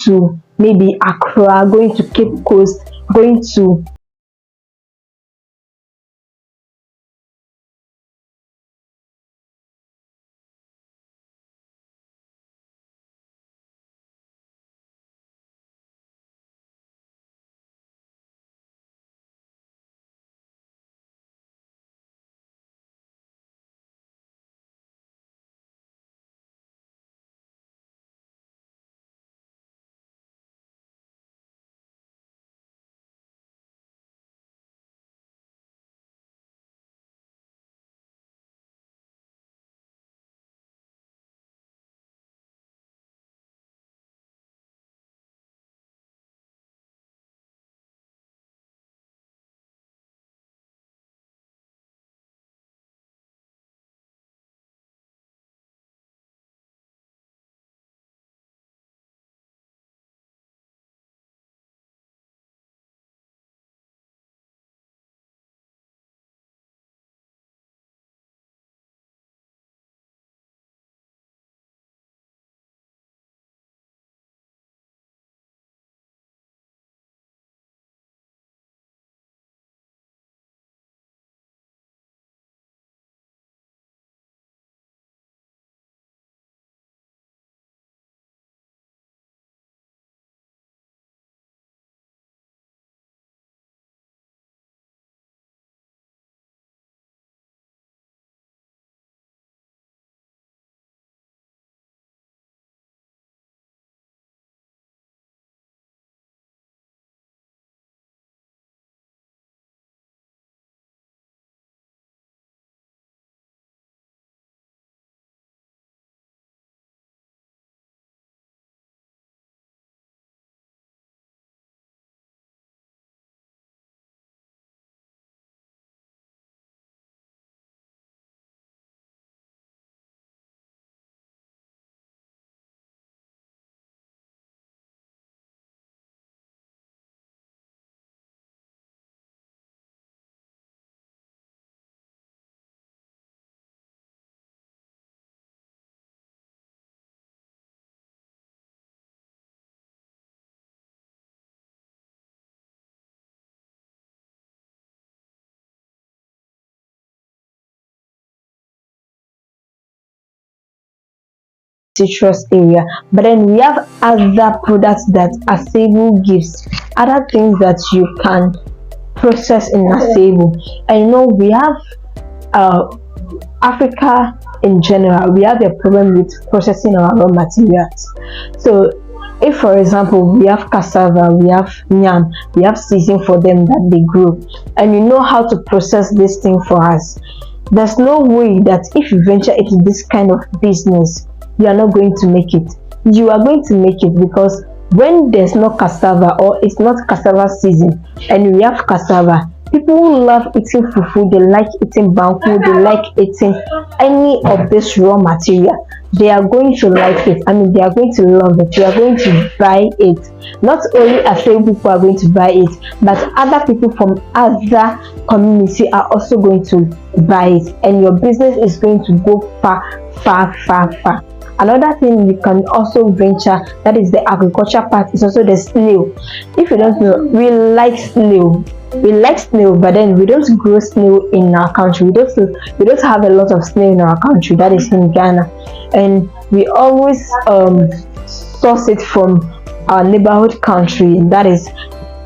to maybe Accra, going to Cape Coast, going to citrus area. But then we have other products that ASEBU gives, other things that you can process in ASEBU. And we have Africa in general, we have a problem with processing our raw materials. So if, for example, we have cassava, we have yam, we have season for them that they grow, and you know how to process this thing for us, there's no way that if you venture into this kind of business, you are not going to make it. You are going to make it, because when there's no cassava or it's not cassava season and we have cassava, people love eating fufu, they like eating banku, they like eating any of this raw material. They are going to like it. They are going to love it. They are going to buy it. Not only ASEBU people are going to buy it, but other people from other community are also going to buy it, and your business is going to go far, far, far, far. Another thing you can also venture, that is the agriculture part, is also the snail. If you don't know, we like snail. But then we don't grow snail in our country. We don't have a lot of snail in our country, that is in Ghana, and we always source it from our neighborhood country, that is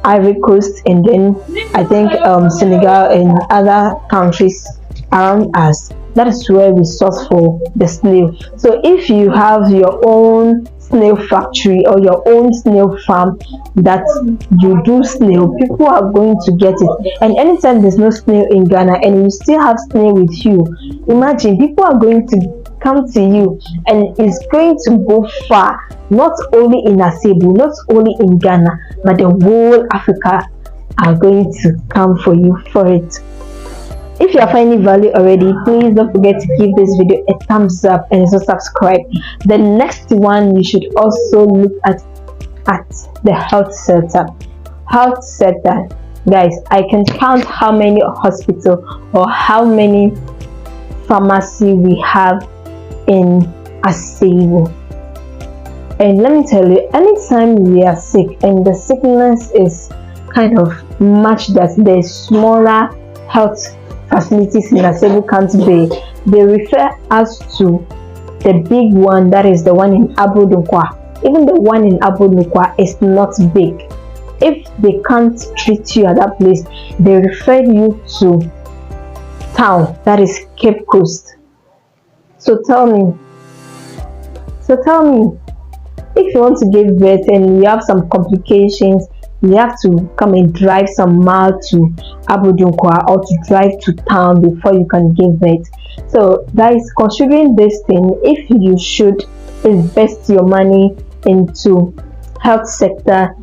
Ivory Coast, and then I think Senegal and other countries around us. That is where we source for the snail. So if you have your own snail factory or your own snail farm that you do snail, people are going to get it. And anytime there's no snail in Ghana and you still have snail with you, imagine people are going to come to you, and it's going to go far, not only in ASEBU, not only in Ghana, but the whole Africa are going to come for you for it. If you are finding value already, please don't forget to give this video a thumbs up and also subscribe. The next one, you should also look at the health sector. Guys, I can count how many hospital or how many pharmacy we have in ASEBU. And let me tell you, anytime we are sick and the sickness is kind of much that the smaller health facilities in ASEBU can't pay, they refer us to the big one, that is the one in Abodunkwa. Even the one in Abodunkwa is not big. If they can't treat you at that place, they refer you to town, that is Cape Coast. So tell me, if you want to give birth and you have some complications, you have to come and drive some mile to Abodunkwa or to drive to town before you can give birth. So guys, considering this thing, if you should invest your money into health sector,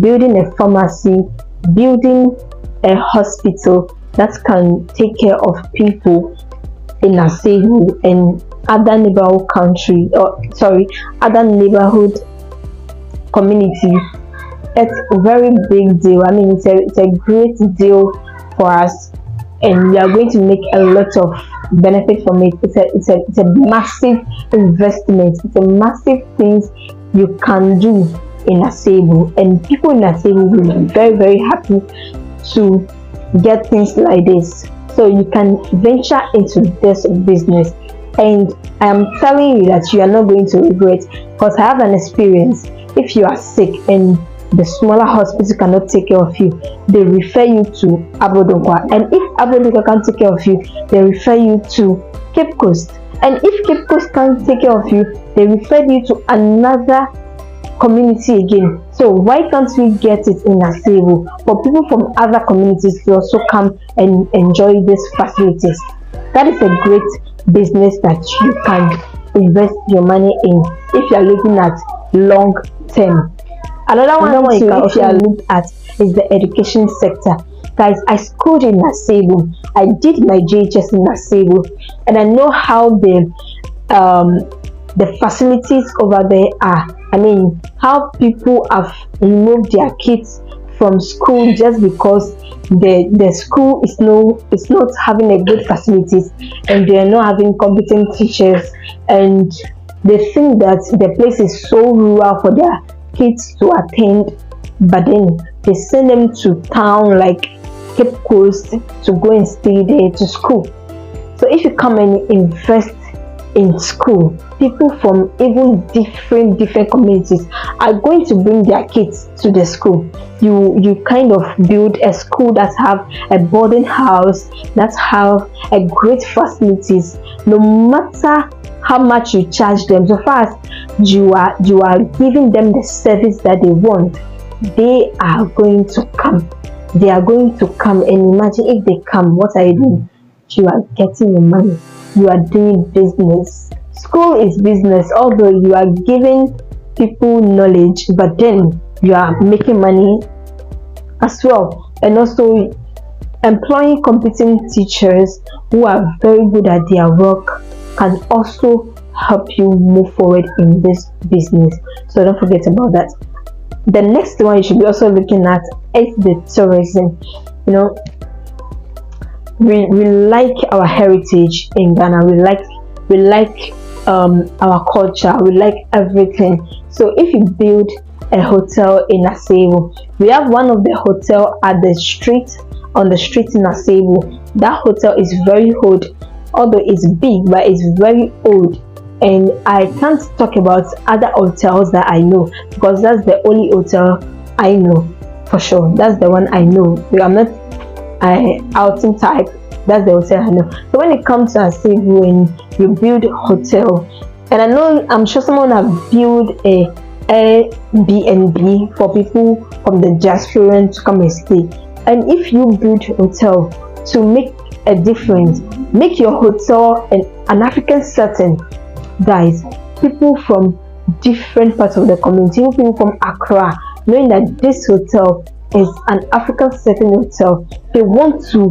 building a pharmacy, building a hospital that can take care of people in ASEBU and other neighborhood other neighborhood communities, it's a very big deal. I mean, it's a great deal for us, and we are going to make a lot of benefit from it. It's a massive investment. It's a massive thing you can do in ASEBU, and people in ASEBU will be very, very happy to get things like this. So you can venture into this business, and I am telling you that you are not going to regret, because I have an experience. If you are sick and the smaller hospital cannot take care of you, they refer you to Abodunkwa, and if Abodunkwa can't take care of you, they refer you to Cape Coast, and if Cape Coast can't take care of you, they refer you to another community again. So why can't we get it in ASEBU for people from other communities to also come and enjoy these facilities? That is a great business that you can invest your money in if you are looking at long term. Another one you can also look at is the education sector. Guys, I schooled in ASEBU. I did my JHS in ASEBU, and I know how the facilities over there are. I mean, how people have removed their kids from school just because the school is not having a good facilities, and they are not having competent teachers, and they think that the place is so rural for their kids to attend, but then they send them to town like Cape Coast to go and stay there to school. So if you come and invest in school, people from even different communities are going to bring their kids to the school. You kind of build a school that have a boarding house, that have a great facilities. No matter how much you charge them, so far as you are giving them the service that they want, they are going to come. They are going to come, and imagine if they come, what are you doing? You are getting your money. You are doing business. School is business, although you are giving people knowledge, but then you are making money as well, and also employing competent teachers who are very good at their work can also help you move forward in this business. So don't forget about that. The next one you should be also looking at is the tourism. You know, we like our heritage in Ghana. We like our culture. We like everything. So if you build a hotel in ASEBU, we have one of the hotel at the street, on the street in ASEBU. That hotel is very old, although it's big, but it's very old. And I can't talk about other hotels that I know, because that's the only hotel I know for sure. That's the one I know. I'm not outing type. That's the hotel I know. So when it comes to ASEBU and you build a hotel, and I'm sure someone have built a Airbnb for people from the diaspora to come and stay. And if you build a hotel to make a difference, make your hotel an African setting, guys, people from different parts of the community, people from Accra, knowing that this hotel is an African setting hotel, they want to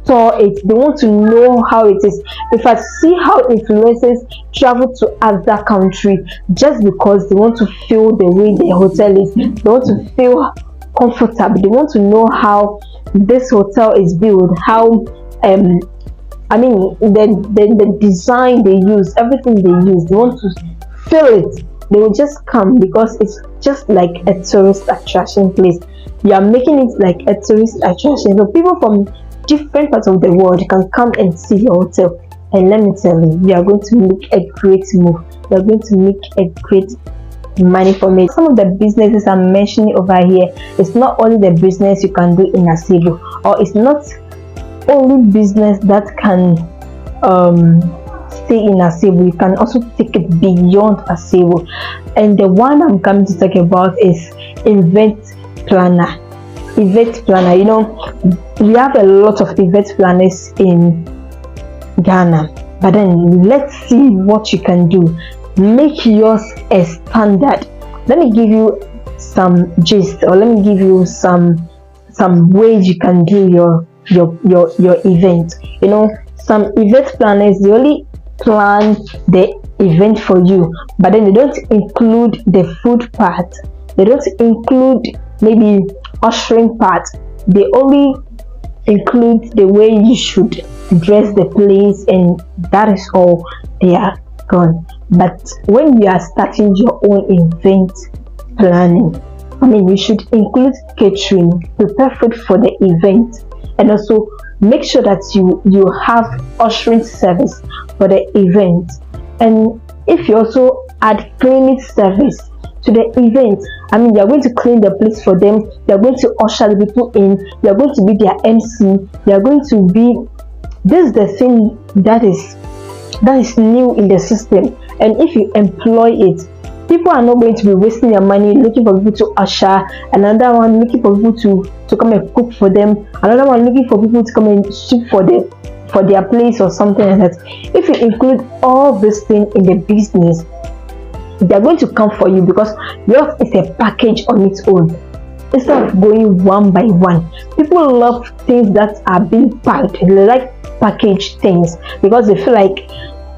tour it, they want to know how it is. If I see how influencers travel to other countries just because they want to feel the way the hotel is, they want to feel comfortable, they want to know how this hotel is built, how I mean the design they use, everything they use, they want to feel it They will just come because it's just like a tourist attraction place. You are making it like a tourist attraction, so people from different parts of the world can come and see your hotel. And let me tell you are going to make a great move. You are going to make a great money from it. Some of the businesses I'm mentioning over here, it's not only the business you can do in ASEBU, or it's not only business that can stay in ASEBU. You can also take it beyond ASEBU. And the one I'm coming to talk about is event planner. You know, we have a lot of event planners in Ghana, but then let's see what you can do. Make yours a standard. Let me give you some gist, or let me give you some ways you can do your event. You know, some event planners, they only plan the event for you, but then they don't include the food part. They don't include maybe ushering part. They only include the way you should dress the place, and that is all. They are gone. But when you are starting your own event planning, I mean, you should include catering, prepare food for the event, and also make sure that you have ushering service for the event. And if you also add cleaning service to the event, I mean, you're going to clean the place for them, you're going to usher the people in, you're going to be their MC, you're going to be, this is the thing that is new in the system. And if you employ it, people are not going to be wasting their money looking for people to usher, another one looking for people to come and cook for them, another one looking for people to come and sweep for their place or something like that. If you include all these things in the business, they're going to come for you, because yours is a package on its own instead of going one by one. People love things that are being packed. They like packaged things because they feel like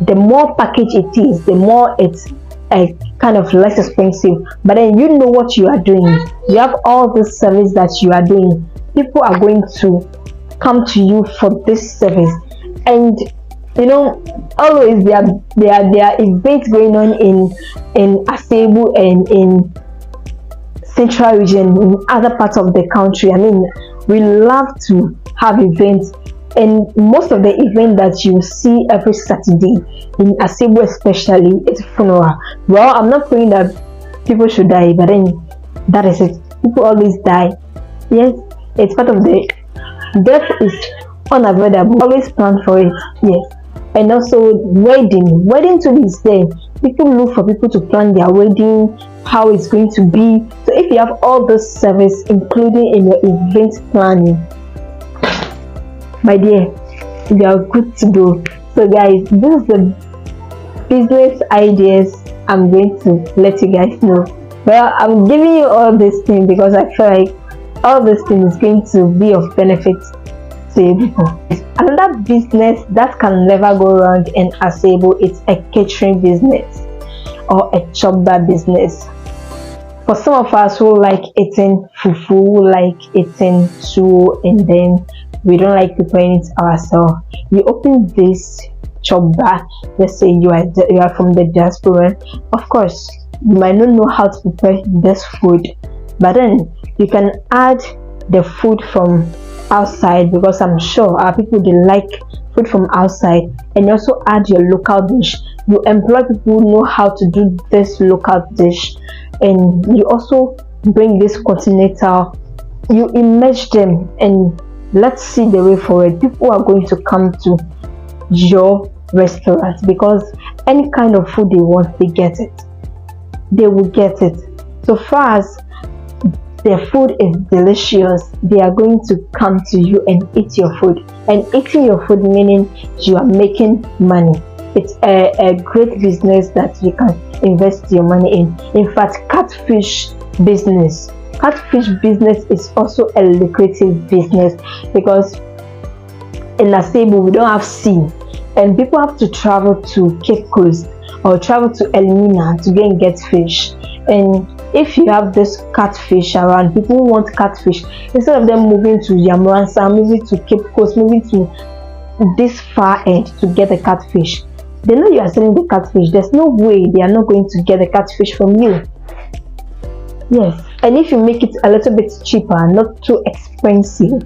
the more packaged it is, the more it's a kind of less expensive. But then you know what you are doing, you have all this service that you are doing, people are going to come to you for this service. And you know, always there are events going on in ASEBU and in Central Region, in other parts of the country. I mean, we love to have events, and most of the events that you see every Saturday in ASEBU especially, it's funeral. Well, I'm not saying that people should die, but then that is it. People always die. Yes, it's part of the death is unavoidable. Always plan for it. Yes. And also wedding too is there. People look for people to plan their wedding, how it's going to be. So if you have all this service including in your event planning, my dear, you are good to go. So guys, this is the business ideas I'm going to let you guys know. Well, I'm giving you all these things because I feel like all these things is going to be of benefit to people. Another business that can never go wrong in ASEBU is a catering business or a chopbar business. For some of us who like eating fufu, who like eating stew, and then we don't like preparing it ourselves, you open this chopbar. Let's say you are from the diaspora. Of course, you might not know how to prepare this food, but then you can add the food from outside, because I'm sure our people, they like food from outside, and you also add your local dish. You employ people who know how to do this local dish, and you also bring this continental, you immerse them, and let's see the way forward. People are going to come to your restaurant because any kind of food they want, they get it. They will get it. So far as their food is delicious, they are going to come to you and eat your food. And eating your food meaning you are making money. It's a great business that you can invest your money in. In fact, catfish business is also a lucrative business, because in ASEBU we don't have sea, and people have to travel to Cape Coast or travel to Elmina to go and get fish. And if you have this catfish around, people who want catfish, instead of them moving to Yamuransa, moving to Cape Coast, moving to this far end to get a catfish, they know you are selling the catfish. There's no way they are not going to get the catfish from you. Yes, and if you make it a little bit cheaper, not too expensive,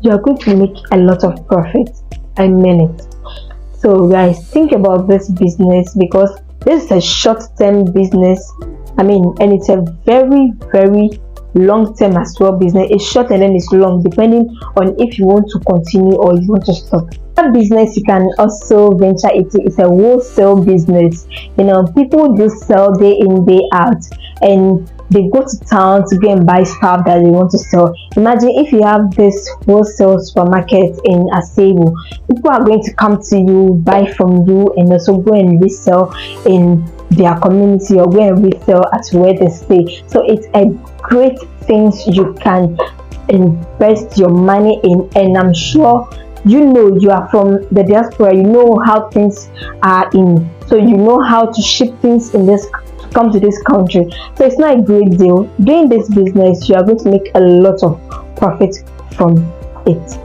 you are going to make a lot of profit. I mean it. So guys, think about this business, because this is a short-term business. I mean, and it's a very long-term as well business. It's short and then it's long, depending on if you want to continue or you want to stop. That business you can also venture into is a wholesale business. You know, people do sell day in, day out, and they go to town to go and buy stuff that they want to sell. Imagine if you have this wholesale supermarket in ASEBU, people are going to come to you, buy from you, and also go and resell in their community or go and resell at where they stay. So it's a great things you can invest your money in, and I'm sure you know, you are from the diaspora, you know how things are in, so you know how to ship things in this, come to this country. So it's not a great deal. Doing this business, you are going to make a lot of profit from it.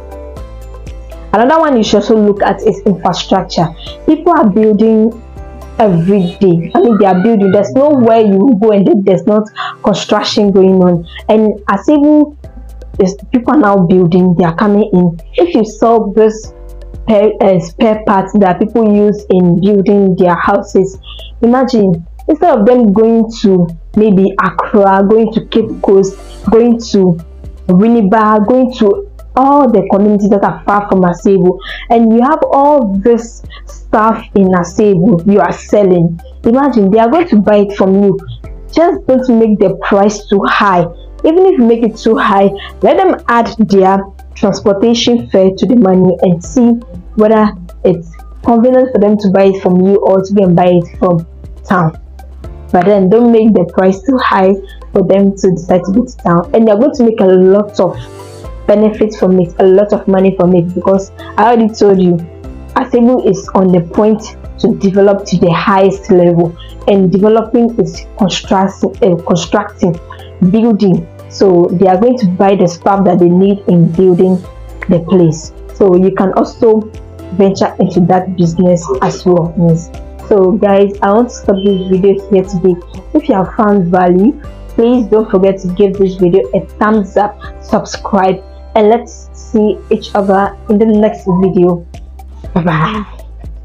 Another one you should also look at is infrastructure. People are building every day. I mean, they are building. There's nowhere you go and there's not construction going on. And as even people are now building, they are coming in. If you saw this spare parts that people use in building their houses, imagine, instead of them going to maybe Accra, going to Cape Coast, going to Winneba, going to all the communities that are far from ASEBU, and you have all this stuff in ASEBU you are selling, imagine they are going to buy it from you. Just don't make the price too high. Even if you make it too high, let them add their transportation fare to the money and see whether it's convenient for them to buy it from you or to go and buy it from town. But then don't make the price too high for them to decide to go to town, and they're going to make a lot of benefits from it, a lot of money from it, because I already told you ASEBU is on the point to develop to the highest level, and developing is constructing, building. So they are going to buy the stuff that they need in building the place. So you can also venture into that business as well. Yes. So guys, I want to stop this video here today. If you have found value, please don't forget to give this video a thumbs up, subscribe, and let's see each other in the next video. Bye bye.